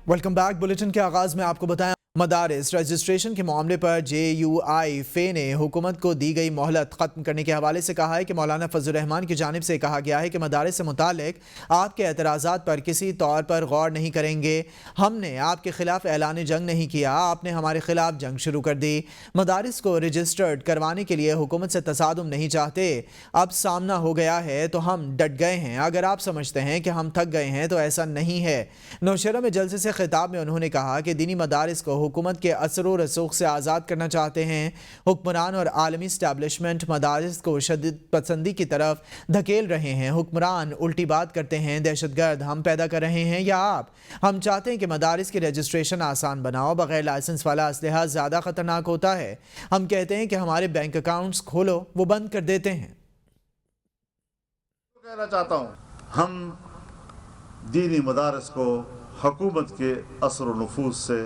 Welcome back. Bulletin के आगाज में आपको बताएं, मदारिस रजिस्ट्रेशन के मामले पर JUI ने हुकूमत को दी गई मोहलत ख़त्म करने के हवाले से कहा है कि मौलाना फजल रहमान की जानिब से कहा गया है कि मदारिस से मुतालिक आपके एतराज़ात पर किसी तौर पर गौर नहीं करेंगे। हमने आपके खिलाफ ऐलान जंग नहीं किया, आपने हमारे खिलाफ जंग शुरू कर दी। मदारिस को रजिस्टर्ड करवाने के लिए हुकूमत से तसादुम नहीं चाहते। अब सामना हो गया है तो हम डट गए हैं। अगर आप समझते हैं कि हम थक गए हैं तो ऐसा नहीं है। नौशहरा में जलसे से खिताब में उन्होंने कहा कि दीनी मदारिस को हुकूमत के असर व रसूख से आज़ाद करना चाहते हैं। हुक्मरान और आलमी इस्टेब्लिशमेंट मदारिस को शदीद पसंदी की तरफ धकेल रहे हैं। हुक्मरान उल्टी बात करते हैं, दहशतगर्द हम पैदा कर रहे हैं या आप। हम चाहते हैं कि मदारिस की रजिस्ट्रेशन आसान बनाओ। बगैर लाइसेंस वाला असलहा ज़्यादा ख़तरनाक होता है। हम कहते हैं कि हमारे बैंक अकाउंट्स खोलो, वो बंद कर देते हैं। कहना चाहता हूँ, हम दीनी मदारिस को हुकूमत के असर व नफूज़ से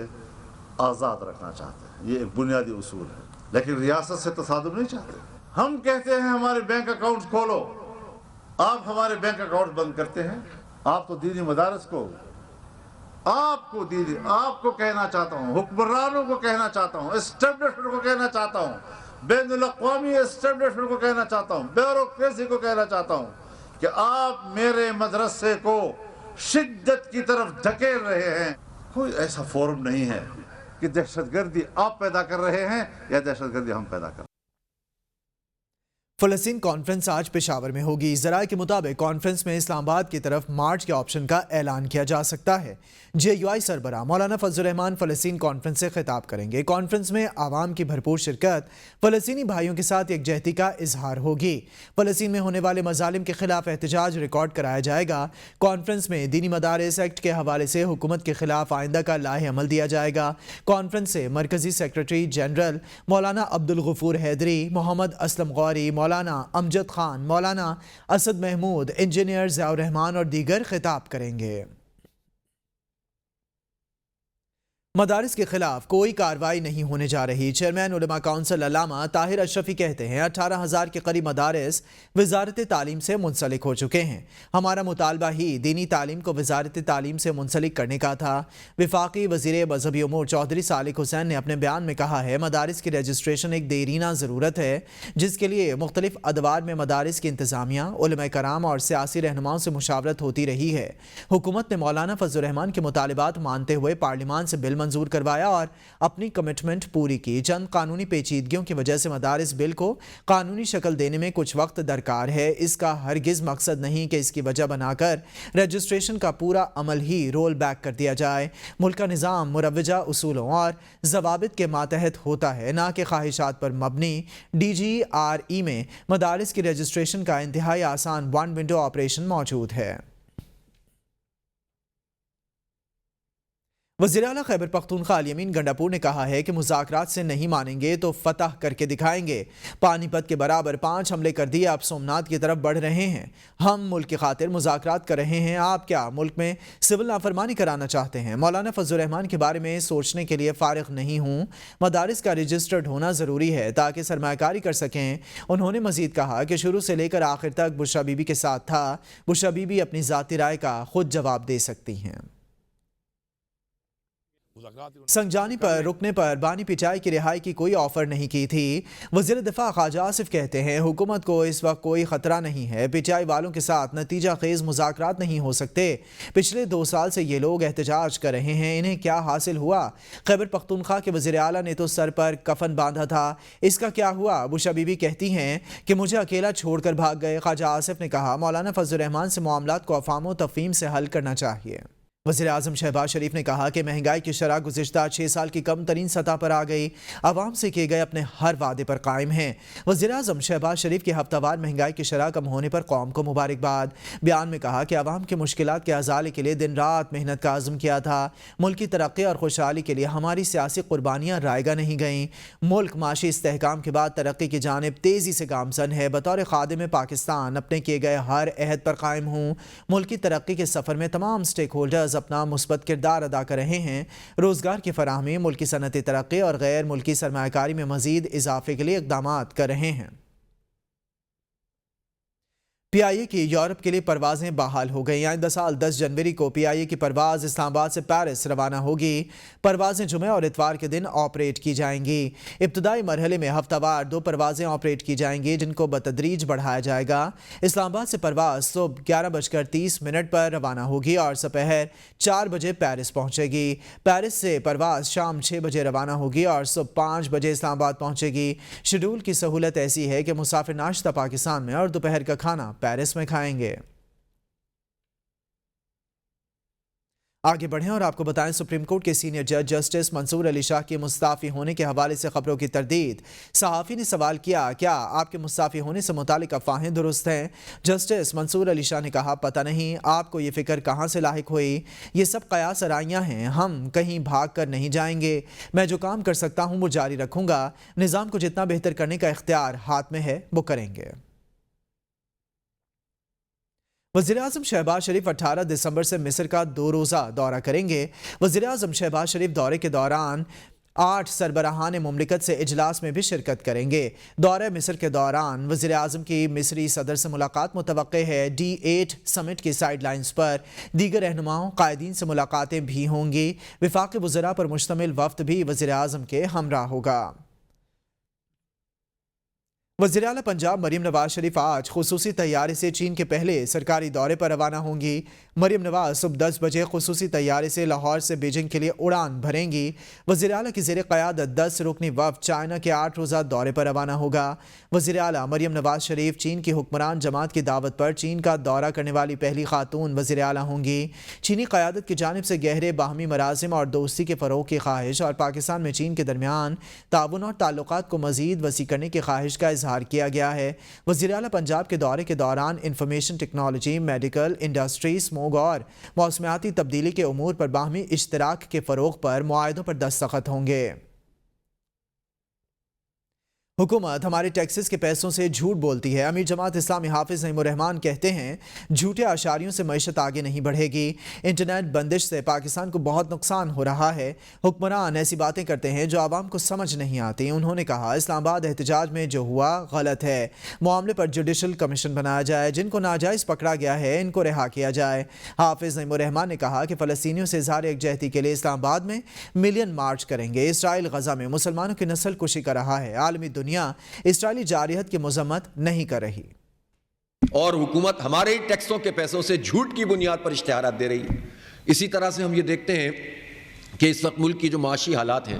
आज़ाद रखना चाहते हैं। ये एक बुनियादी उसूल है, लेकिन रियासत से तसादुम नहीं चाहते। हम कहते हैं हमारे बैंक अकाउंट्स खोलो, आप हमारे बैंक अकाउंट बंद करते हैं। आप तो दीनी मदारिस को आपको कहना चाहता हूँ, हुक्मरानों को कहना चाहता हूँ, एस्टेब्लिशमेंट को कहना चाहता हूँ, बैनुल-अक़वामी एस्टेब्लिशमेंट को कहना चाहता हूँ, ब्यूरोक्रेसी को कहना चाहता हूँ कि आप मेरे मदरसे को शिद्दत की तरफ धकेल रहे हैं। कोई ऐसा फोरम नहीं है कि दहशतगर्दी आप पैदा कर रहे हैं या दहशतगर्दी हम पैदा कर रहे हैं। फ़लस्तीन कॉन्फ्रेंस आज पेशावर में होगी। ज़राए के मुताबिक कॉन्फ्रेंस में इस्लामाबाद की तरफ मार्च के ऑप्शन का ऐलान किया जा सकता है। JUI सरबराह मौलाना फजल रहमान फ़लस्तीन कॉन्फ्रेंस से खिताब करेंगे। कॉन्फ्रेंस में आवाम की भरपूर शिरकत, फ़लस्तीनी भाइयों के साथ यकजहती का इजहार होगी। फ़लस्तीन में होने वाले मज़ालिम के खिलाफ एहतजाज रिकॉर्ड कराया जाएगा। कॉन्फ्रेंस में दीनी मदारिस एक्ट के हवाले से हुकूमत के खिलाफ आइंदा का लाहे अमल दिया जाएगा। कॉन्फ्रेंस से मरकजी सेक्रेटरी जनरल मौलाना अब्दुल गफूर हैदरी, मोहम्मद असलम गौरी, मौलाना अमजद खान, मौलाना असद महमूद, इंजीनियर ज़ियाउर रहमान और दीगर खिताब करेंगे। मदारिस के खिलाफ कोई कार्रवाई नहीं होने जा रही। चेयरमैन उलमा काउंसिल अल्लामा ताहिर अशरफी कहते हैं 18,000 के करीब मदारिस वजारत तालीम से मुंसलिक हो चुके हैं। हमारा मुतालबा ही दीनी तालीम को वजारत तालीम से मुंसलिक करने का था। वफाकी वज़ीर मजहबी उमूर चौधरी सालिक हुसैन ने अपने बयान में कहा है, मदारिस की रजिस्ट्रेशन एक देरीना ज़रूरत है, जिसके लिए मुख्तलिफ अदवार में मदारिस की इंतज़ामिया, उलमा कराम और सियासी रहनुमाओं से मुशावरत होती रही है। हुकूमत ने मौलाना फजल रहमान के मुतालबात मानते हुए पार्लियामान से बिल मंजूर करवाया और अपनी कमिटमेंट पूरी की। चंद कानूनी पेचीदगियों की वजह से मदारिस बिल को कानूनी शक्ल देने में कुछ वक्त दरकार है। इसका हरगिज मकसद नहीं कि इसकी वजह बनाकर रजिस्ट्रेशन का पूरा अमल ही रोल बैक कर दिया जाए। मुल्क का निज़ाम मुरव्वजा उसूलों और ज़वाबित के मातहत होता है, ना कि ख्वाहिशात पर मबनी। DGRE में मदारिस की रजिस्ट्रेशन का इंतहाई आसान वन विंडो ऑपरेशन मौजूद है। वज़ीर आला खैबर पख्तूनख्वा अली अमीन गंडापुर ने कहा है कि मुज़ाकरात से नहीं मानेंगे तो फतह करके दिखाएंगे। पानीपत के बराबर 5 हमले कर दिए, अब सोमनाथ की तरफ बढ़ रहे हैं। हम मुल्क की खातिर मुज़ाकरात कर रहे हैं, आप क्या मुल्क में सिविल नाफरमानी कराना चाहते हैं? मौलाना फजल रहमान के बारे में सोचने के लिए फ़ारिग नहीं हूँ। मदारिस का रजिस्टर्ड होना ज़रूरी है ताकि सरमायाकारी कर सकें। उन्होंने मज़ीद कहा कि शुरू से लेकर आखिर तक बुशरा बीबी के साथ था। बुशरा बीबी अपनी ज़ाती राय का खुद जवाब दे सकती हैं। संगजानी पर रुकने पर बानी पिटाई की रिहाई की कोई ऑफर नहीं की थी। वज़ीर दिफा ख्वाजा आसिफ कहते हैं, हुकूमत को इस वक्त कोई खतरा नहीं है। पिटाई वालों के साथ नतीजा खेज मुज़ाकरात नहीं हो सकते। पिछले 2 साल से ये लोग एहतजाज कर रहे हैं, इन्हें क्या हासिल हुआ? खैबर पख्तूनख्वा के वज़ीर आला ने तो सर पर कफन बांधा था, इसका क्या हुआ? बुशरा बीबी कहती हैं कि मुझे अकेला छोड़कर भाग गए। ख्वाजा आसिफ ने कहा, मौलाना फजल रहमान से मामलात को अफ़ाम व तफ़हीम से हल करना चाहिए। वज़ीर आज़म शहबाज शरीफ ने कहा कि महंगाई की शरह गुज़िश्ता 6 साल की कम तरीन सतह पर आ गई। आवाम से किए गए अपने हर वादे पर कायम हैं। वज़ीर आज़म शहबाज शरीफ की हफ्तावार महंगाई की शरह कम होने पर कौम को मुबारकबाद। बयान में कहा कि आवाम की मुश्किलात के अज़ाले के लिए दिन रात मेहनत का आज़म किया था। मुल्क की तरक्की और खुशहाली के लिए हमारी सियासी कुर्बानियाँ रायगा नहीं गईं। मुल्क माशी इस्तेहकाम के बाद तरक्की की जानिब तेज़ी से गामज़न है। बतौर खादिम पाकिस्तान अपने किए गए हर अहद पर कायम हूँ। मुल्क की तरक्की के सफ़र में तमाम स्टेक होल्डर्स अपना मुस्बत किरदार अदा कर रहे हैं। रोज़गार की फराहमी, मुल्की सनअती तरक्की और गैर मुल्की सरमायाकारी में मज़ीद इजाफे के लिए इक़दामात कर रहे हैं। PIA کی یورپ کے لیے پروازیں بحال ہو گئی۔ آئندہ سال 10 جنوری کو PIA کی پرواز اسلام آباد سے پیرس روانہ ہوگی۔ پروازیں جمعہ اور اتوار کے دن آپریٹ کی جائیں گی۔ ابتدائی مرحلے میں ہفتہ وار 2 پروازیں آپریٹ کی جائیں گی، جن کو بتدریج بڑھایا جائے گا۔ اسلام آباد سے پرواز صبح 11:30 پر روانہ ہوگی اور دوپہر 4 بجے پیرس پہنچے گی۔ پیرس سے پرواز شام 6 بجے روانہ ہوگی اور صبح 5 بجے اسلام آباد پہنچے گی۔ شیڈول کی سہولت ایسی ہے کہ مسافر ناشتہ پاکستان میں اور دوپہر کا کھانا پیرس میں کھائیں گے۔ آگے بڑھیں اور آپ کو بتائیں، سپریم کورٹ کے سینئر جج جسٹس منصور علی شاہ کے مستعفی ہونے کے حوالے سے خبروں کی تردید۔ صحافی نے سوال کیا، کیا آپ کے مستعفی ہونے سے متعلق افواہیں درست ہیں؟ جسٹس منصور علی شاہ نے کہا، پتہ نہیں آپ کو یہ فکر کہاں سے لاحق ہوئی؟ یہ سب قیاس آرائیاں ہیں، ہم کہیں بھاگ کر نہیں جائیں گے۔ میں جو کام کر سکتا ہوں وہ جاری رکھوں گا۔ نظام کو جتنا بہتر کرنے کا اختیار ہاتھ میں ہے وہ کریں گے۔ وزیراعظم شہباز شریف 18 دسمبر سے مصر کا 2 روزہ دورہ کریں گے۔ وزیراعظم شہباز شریف دورے کے دوران 8 سربراہان مملکت سے اجلاس میں بھی شرکت کریں گے۔ دورہ مصر کے دوران وزیراعظم کی مصری صدر سے ملاقات متوقع ہے۔ D8 سمٹ کی سائیڈ لائنز پر دیگر رہنماؤں قائدین سے ملاقاتیں بھی ہوں گی۔ وفاقی وزراء پر مشتمل وفد بھی وزیراعظم کے ہمراہ ہوگا۔ وزیراعلیٰ پنجاب مریم نواز شریف آج خصوصی طیارے سے چین کے پہلے سرکاری دورے پر روانہ ہوں گی۔ مریم نواز صبح 10 بجے خصوصی طیارے سے لاہور سے بیجنگ کے لیے اڑان بھریں گی۔ وزیراعلیٰ کی زیر قیادت 10 رکنی وفد چائنا کے 8 روزہ دورے پر روانہ ہوگا۔ وزیراعلیٰ مریم نواز شریف چین کی حکمران جماعت کی دعوت پر چین کا دورہ کرنے والی پہلی خاتون وزیراعلیٰ ہوں گی۔ چینی قیادت کی جانب سے گہرے باہمی مراسم اور دوستی کے فروغ کی خواہش اور پاکستان میں چین کے درمیان تعاون اور تعلقات کو مزید وسیع کرنے کی خواہش کا اظہار کیا گیا ہے۔ وزیراعلیٰ پنجاب کے دورے کے دوران information technology, medical, industry, smog اور موسمیاتی تبدیلی کے امور پر باہمی اشتراک کے فروغ پر معاہدوں پر دستخط ہوں گے۔ حکومت ہمارے ٹیکسز کے پیسوں سے جھوٹ بولتی ہے۔ امیر جماعت اسلامی حافظ نعیم الرحمان کہتے ہیں، جھوٹے اشاریوں سے معیشت آگے نہیں بڑھے گی۔ انٹرنیٹ بندش سے پاکستان کو بہت نقصان ہو رہا ہے۔ حکمران ایسی باتیں کرتے ہیں جو عوام کو سمجھ نہیں آتی۔ انہوں نے کہا، اسلام آباد احتجاج میں جو ہوا غلط ہے۔ معاملے پر جوڈیشل کمیشن بنایا جائے، جن کو ناجائز پکڑا گیا ہے ان کو رہا کیا جائے۔ حافظ نعیم الرحمان نے کہا کہ فلسطینیوں سے اظہار یکجہتی کے لیے اسلام آباد میں ملین مارچ کریں گے۔ اسرائیل غزہ میں مسلمانوں کی نسل کشی کر رہا ہے۔ عالمی دنیا اسرائیلی جارحیت کی مذمت نہیں کر رہی، اور حکومت ہمارے ٹیکسوں کے پیسوں سے جھوٹ کی بنیاد پر اشتہارات دے رہی ہے۔ اسی طرح سے ہم یہ دیکھتے ہیں کہ اس وقت ملک کی جو معاشی حالات ہیں،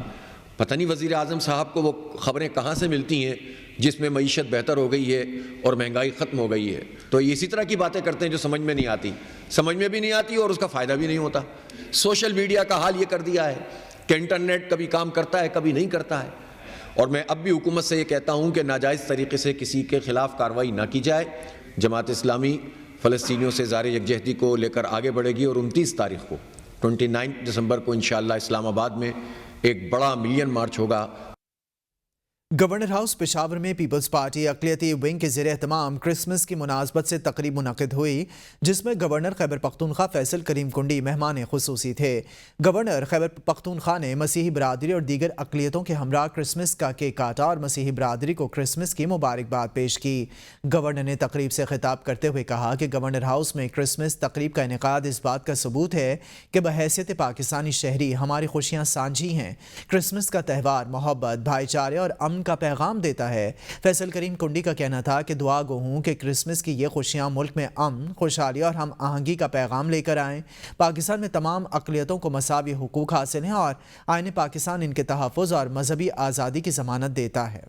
پتہ نہیں وزیر اعظم صاحب کو وہ خبریں کہاں سے ملتی ہیں جس میں معیشت بہتر ہو گئی ہے اور مہنگائی ختم ہو گئی ہے۔ تو یہ اسی طرح کی باتیں کرتے ہیں جو سمجھ میں نہیں آتی، سمجھ میں بھی نہیں آتی اور اس کا فائدہ بھی نہیں ہوتا۔ سوشل میڈیا کا حال یہ کر دیا ہے کہ انٹرنیٹ کبھی کام کرتا ہے، کبھی نہیں کرتا ہے۔ اور میں اب بھی حکومت سے یہ کہتا ہوں کہ ناجائز طریقے سے کسی کے خلاف کارروائی نہ کی جائے۔ جماعت اسلامی فلسطینیوں سے اظہار یکجہتی کو لے کر آگے بڑھے گی اور 29 تاریخ کو 29 دسمبر کو انشاءاللہ اسلام آباد میں ایک بڑا ملین مارچ ہوگا۔ گورنر ہاؤس پشاور میں پیپلز پارٹی اقلیتی ونگ کے زیر اہتمام کرسمس کی مناسبت سے تقریب منعقد ہوئی، جس میں گورنر خیبر پختونخوا فیصل کریم کنڈی مہمان خصوصی تھے۔ گورنر خیبر پختونخوا نے مسیحی برادری اور دیگر اقلیتوں کے ہمراہ کرسمس کا کیک کاٹا اور مسیحی برادری کو کرسمس کی مبارکباد پیش کی۔ گورنر نے تقریب سے خطاب کرتے ہوئے کہا کہ گورنر ہاؤس میں کرسمس تقریب کا انعقاد اس بات کا ثبوت ہے کہ بحیثیت پاکستانی شہری ہماری خوشیاں سانجھی ہیں۔ کرسمس کا تہوار محبت، بھائی چارے اور امن کا پیغام دیتا ہے۔ فیصل کریم کنڈی کا کہنا تھا کہ دعا گو ہوں کہ کرسمس کی یہ خوشیاں ملک میں امن، خوشحالی اور ہم آہنگی کا پیغام لے کر آئیں۔ پاکستان میں تمام اقلیتوں کو مساوی حقوق حاصل ہیں اور آئین پاکستان ان کے تحفظ اور مذہبی آزادی کی ضمانت دیتا ہے۔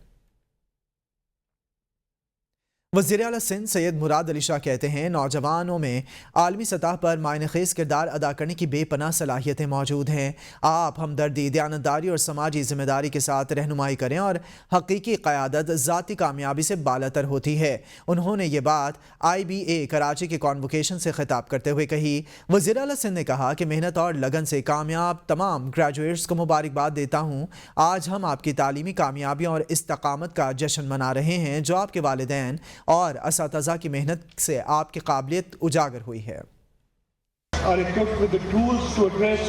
وزیر اعلیٰ سندھ سید مراد علی شاہ کہتے ہیں، نوجوانوں میں عالمی سطح پر معنی خیز کردار ادا کرنے کی بے پناہ صلاحیتیں موجود ہیں۔ آپ ہمدردی، دیانتداری اور سماجی ذمہ داری کے ساتھ رہنمائی کریں اور حقیقی قیادت ذاتی کامیابی سے بالاتر ہوتی ہے۔ انہوں نے یہ بات IBA کراچی کے کانوکیشن سے خطاب کرتے ہوئے کہی۔ وزیر اعلیٰ سندھ نے کہا کہ محنت اور لگن سے کامیاب تمام گریجویٹس کو مبارکباد دیتا ہوں۔ آج ہم آپ کی تعلیمی کامیابیوں اور استقامت کا جشن منا رہے ہیں، جو آپ کے والدین اور اساتذہ کی محنت سے آپ کی قابلیت اجاگر ہوئی ہے۔ are equipped with the tools to address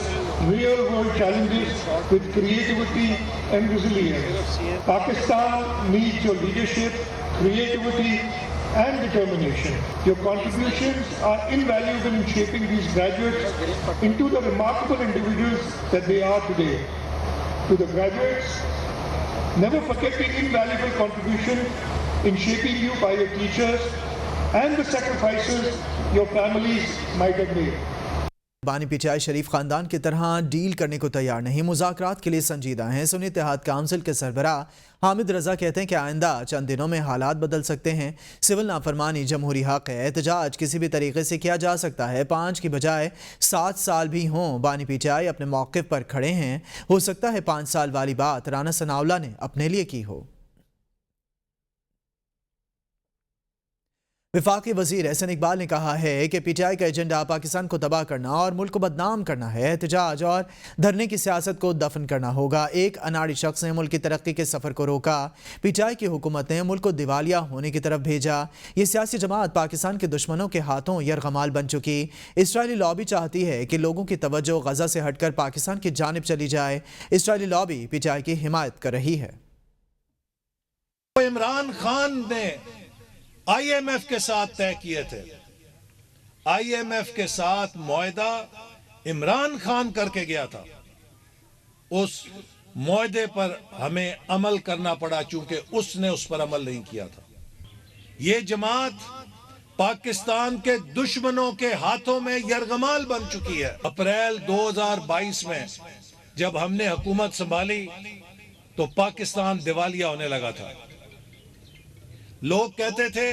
real world challenges with creativity and resilience. Pakistan needs your leadership, creativity and determination. Your contributions are invaluable in shaping these graduates into the remarkable individuals that they are today. To the graduates, never forget the invaluable contribution in shaping you by your teachers and the sacrifices your families might have made. बानी PTI शरीफ खानदान की तरह deal करने को तैयार नहीं, मुज़ाकरात के लिए संजीदा हैं। सुन्नी इत्तेहाद काउंसिल के सरबराह हामिद रजा कहते हैं कि आइंदा चंद दिनों में हालात बदल सकते हैं। सिविल नाफरमानी जमहूरी हक है, एहतजाज किसी भी तरीके से किया जा सकता है, 5 की बजाय 7 साल भी हों। बानी पीटीआई अपने मौक़िफ़ पर खड़े हैं। हो सकता है 5 साल वाली बात राना सनाउल्लाह ने अपने लिए की हो। वफाकी वज़ीर एहसन इकबाल ने कहा है कि पीटीआई का एजेंडा पाकिस्तान को तबाह करना और मुल्क को बदनाम करना है। एहतजाज और धरने की सियासत को दफन करना होगा। एक अनाड़ी शख्स ने मुल्क की तरक्की के सफ़र को रोका। पीटीआई की हुकूमत ने मुल्क को दिवालिया होने की तरफ भेजा। ये सियासी जमात पाकिस्तान के दुश्मनों के हाथों यरगमाल बन चुकी। इसराइली लॉबी चाहती है कि लोगों की तवज्जो गजा से हटकर पाकिस्तान की जानिब चली जाए। इसराइली लॉबी पीटीआई की हिमायत कर रही है। इमरान खान ने IMF के साथ तय किए थे। IMF के साथ मुआहदा इमरान खान करके गया था। उस मुआहदे पर हमें अमल करना पड़ा चूंकि उसने उस पर अमल नहीं किया था। ये जमात पाकिस्तान के दुश्मनों के हाथों में यरगमाल बन चुकी है। अप्रैल 2022 में जब हमने हुकूमत संभाली तो पाकिस्तान दिवालिया होने लगा था। लोग कहते थे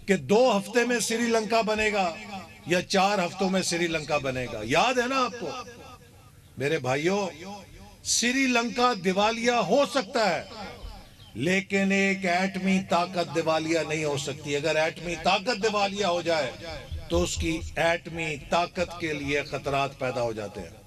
कि 2 हफ्ते में श्रीलंका बनेगा या 4 हफ्तों में श्रीलंका बनेगा। याद है ना आपको? मेरे भाइयों, श्रीलंका दिवालिया हो सकता है, लेकिन एक एटमी ताकत दिवालिया नहीं हो सकती। अगर एटमी ताकत दिवालिया हो जाए तो उसकी एटमी ताकत के लिए खतरात पैदा हो जाते हैं।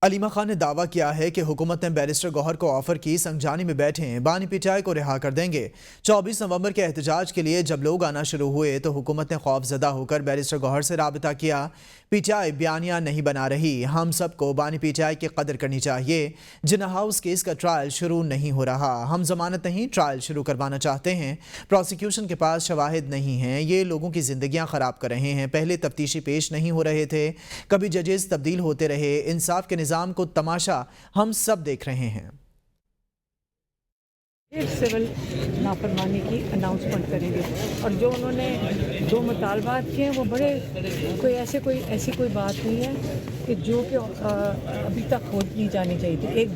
अलीमा खान ने दावा किया है कि हुकूमत ने बैरिस्टर गौहर को ऑफर की संगजानी में बैठे हैं, बानी पीटीआई को रिहा कर देंगे। 24 नवंबर के एहतजाज के लिए जब लोग आना शुरू हुए तो हुकूमत ने खौफजदा होकर बैरिस्टर गौहर से राबता किया। पीटीआई बयानिया नहीं बना रही। हम सबको बानी पीटीआई की कदर करनी चाहिए। जिन्ना हाउस केस का ट्रायल शुरू नहीं हो रहा। हम जमानत नहीं, ट्रायल शुरू करवाना चाहते हैं। प्रोसिक्यूशन के पास शवाहिद नहीं हैं। ये लोगों की जिंदगियां खराब कर रहे हैं। पहले तफ्तीशी पेश नहीं हो रहे थे, कभी जजेस तब्दील होते रहे। इंसाफ के निज़ाम को तमाशा हम सब देख रहे हैं। सिविल नाफरमानी की अनाउंसमेंट करेंगे और जो उन्होंने 2 मुतालबात किए हैं वो बड़े ऐसी कोई बात नहीं है कि जो कि अभी तक हो नहीं जानी चाहिए थी। एक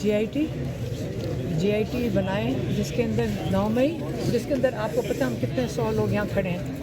GIT बनाएं जिसके अंदर 9 मई, जिसके अंदर आपको पता हम कितने 100 लोग यहाँ खड़े हैं।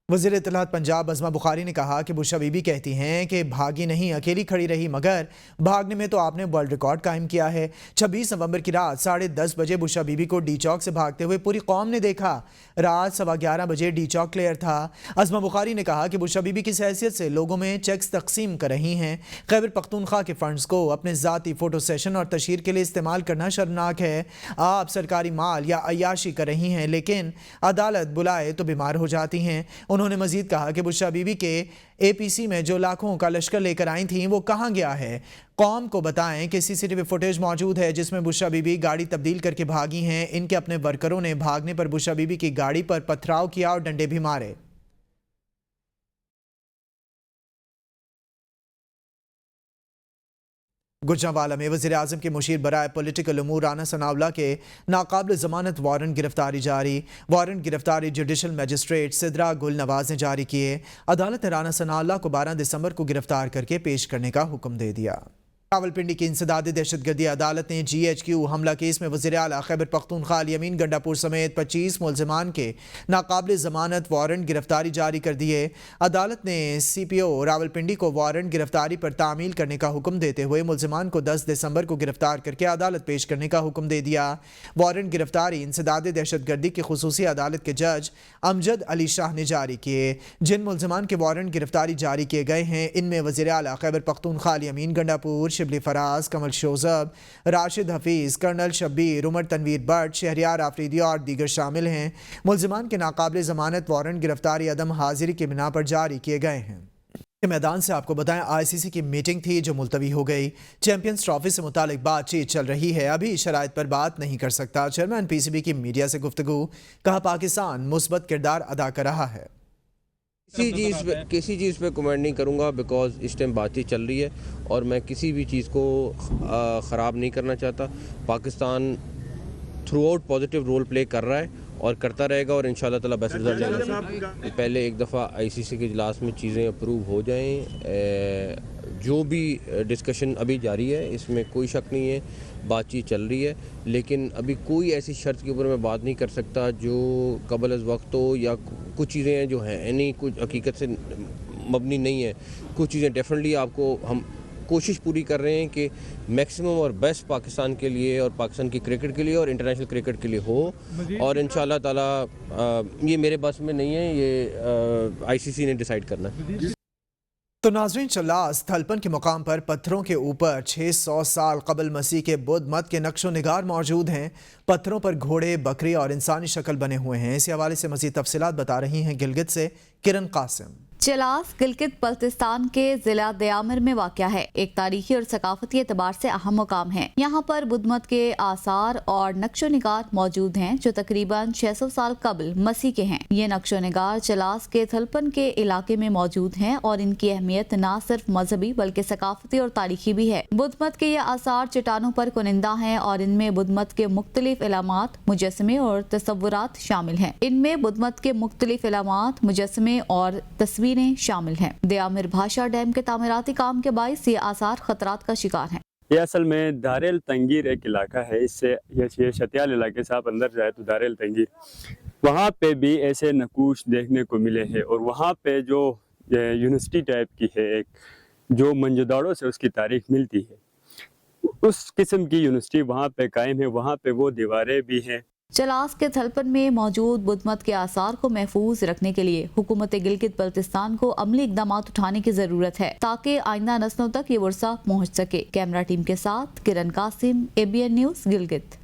वज़ीर इत्तलात पंजाब अज़मा बुखारी ने कहा कि बुशा बीबी कहती हैं कि भागी नहीं, अकेली खड़ी रही, मगर भागने में तो आपने वर्ल्ड रिकॉर्ड कायम किया है। 26 नवंबर की रात 10:30 बजे बुशा बीबी को डी चौक से भागते हुए पूरी कौम ने देखा। रात 11:15 बजे डी चौक क्लियर था। अज़मा बुखारी ने कहा कि बुशा बीबी किस हैसियत से लोगों में चेक्स तकसीम कर रही हैं। खैबर पख्तूनख्वा के फंड्स को अपने ज़ाती फ़ोटो सेशन और तशहीर के लिए इस्तेमाल करना शर्मनाक है। आप सरकारी माल या अय्याशी कर रही हैं, लेकिन अदालत बुलाए तो बीमार हो जाती हैं। उन्होंने मजीद कहा कि बुशा बीबी के APC में जो लाखों का लश्कर लेकर आई थी वो कहाँ गया है। कौम को बताएं कि CCTV फुटेज मौजूद है जिसमें बुशा बीबी गाड़ी तब्दील करके भागी हैं। इनके अपने वर्करों ने भागने पर बुशा बीबी की गाड़ी पर पथराव किया और डंडे भी मारे। गुजरांवाला में वज़ीर आज़म के मुशीर बराए पॉलिटिकल उमूर राना सनाउल्लाह के नाकाबिल ज़मानत वारंट गिरफ्तारी जारी। वारंट गिरफ्तारी जुडिशल मजिस्ट्रेट सिद्रा गुल नवाज ने जारी किए। अदालत ने राना सनाउल्लाह को 12 दिसंबर को गिरफ्तार करके पेश करने का हुक्म दे दिया। रावलपिंडी की इंसदादी दहशतगर्दी अदालत ने GHQ हमला केस में वज़ीर आला खैबर पख्तूनख्वा यमीन गंडापुर समेत 25 मुलज़मान के नाकाबिल ज़मानत वारंट गिरफ्तारी जारी कर दिए। अदालत ने CPO रावलपिंडी को वारंट गिरफ्तारी पर तामील करने का हुक्म देते हुए मुलज़मान को 10 दिसंबर को गिरफ्तार करके अदालत पेश करने का हुक्म दे दिया। वारंट गिरफ्तारी इंसदादी दहशतगर्दी की खुसूसी अदालत के जज अमजद अली शाह ने जारी किए। जिन मुलज़मान के वारंट गिरफ्तारी जारी किए गए हैं इनमें वज़ीर आला खैबर पख्तूनख्वा यमीन गंडापुर, शिबली फराज, कमल शोजब, राशिद हफीज़, कर्नल शब्बीर, उमर तनवीर भट्ट, शहरियार आफरीदी और दीगर शामिल हैं। मुलज़मान के नाकाबिल ज़मानत वारंट गिरफ्तारी अदम हाजिरी की बिना पर जारी किए गए हैं। के मैदान से आपको बताएं, आईसीसी की मीटिंग थी जो मुलतवी हो गई। चैंपियंस ट्रॉफी से मुतालिक बातचीत चल रही है, अभी शराइत पर बात नहीं कर सकता। चेयरमैन पीसीबी की मीडिया से गुफ्तगू, कहा पाकिस्तान मुस्बत किरदार अदा कर रहा है। किसी चीज़ पे कमेंट नहीं करूँगा बिकॉज इस टाइम बातचीत चल रही है और मैं किसी भी चीज़ को ख़राब नहीं करना चाहता। Pakistan throughout positive role play कर रहा है और करता रहेगा और इंशाल्लाह ताला बेस्ट रिजल्ट आएगा। पहले एक दफ़ा आईसीसी के इजलास में चीज़ें अप्रूव हो जाएं, जो भी डिस्कशन अभी जारी है इसमें कोई शक नहीं है, बातचीत चल रही है, लेकिन अभी कोई ऐसी शर्त के ऊपर मैं बात नहीं कर सकता जो कबल अज़ वक्त हो, या कुछ चीज़ें हैं जो हैं नहीं, कुछ हकीकत से मबनी नहीं है। कुछ चीज़ें डेफिनेटली आपको हम कोशिश पूरी कर रहे हैं कि मैक्सिमम और बेस्ट पाकिस्तान के लिए और पाकिस्तान की क्रिकेट के लिए और इंटरनेशनल क्रिकेट के लिए हो, और इंशाल्लाह ताला ये मेरे बस में नहीं है, ये आईसीसी ने डिसाइड करना है। तो नाज़रीन, चल्लास थलपन के मुकाम पर पत्थरों के ऊपर 600 साल कबल मसीह के बुद्ध मत के नक्शो निगार मौजूद हैं। पत्थरों पर घोड़े, बकरी और इंसानी शक्ल बने हुए हैं। इसी हवाले से मज़ीद तफसीलात बता रही हैं गिलगित से किरण कासिम। चलास गिलगित बल्तिस्तान के जिला दयामिर में वाक़या है। एक तारीखी और सकाफती एतबार से अहम मुकाम है। यहाँ पर बुद्ध मत के आसार और नक्शो निगार मौजूद हैं जो तकरीबन 600 साल कबल मसीह के हैं। ये नक्शो निगार चलास के थलपन के इलाके में मौजूद हैं और इनकी अहमियत न सिर्फ मजहबी बल्कि सकाफती और तारीखी भी है। बुद्ध मत के ये आसार चट्टानों पर कुनिंदा हैं और इनमें बुद्ध मत के मुख्तलिफ इलामात, मुजस्समे और तस्वुरात शामिल हैं। इनमें बुद्ध मत के मुख्तलिफ इलामात, मुजस्समे और तस्वीरें शामिल हैं। दयामिर भाषा डैम के तामीराती काम के बाइस ये आसार खतरात का शिकार हैं। ये असल में दारेल तंगीर एक इलाका है, इससे ये शतियाल इलाके से आप अंदर जाए तो दारेल तंगीर, वहाँ पे भी ऐसे नकूश देखने को मिले हैं। और वहाँ पे जो यूनिवर्सिटी टाइप की है एक, जो मंजदाड़ों से उसकी तारीख मिलती है, उस किस्म की यूनिवर्सिटी वहाँ पे कायम है। वहाँ पे वो दीवारें भी हैं। चलास के थलपन में मौजूद बुद्ध मत के आसार को महफूज रखने के लिए हुकूमत गिलगित बल्तिस्तान को अमली इकदाम उठाने की जरूरत है ताकि आइंदा नस्लों तक ये वर्सा पहुँच सके। कैमरा टीम के साथ किरण कासिम, ABN न्यूज़ गिलगित।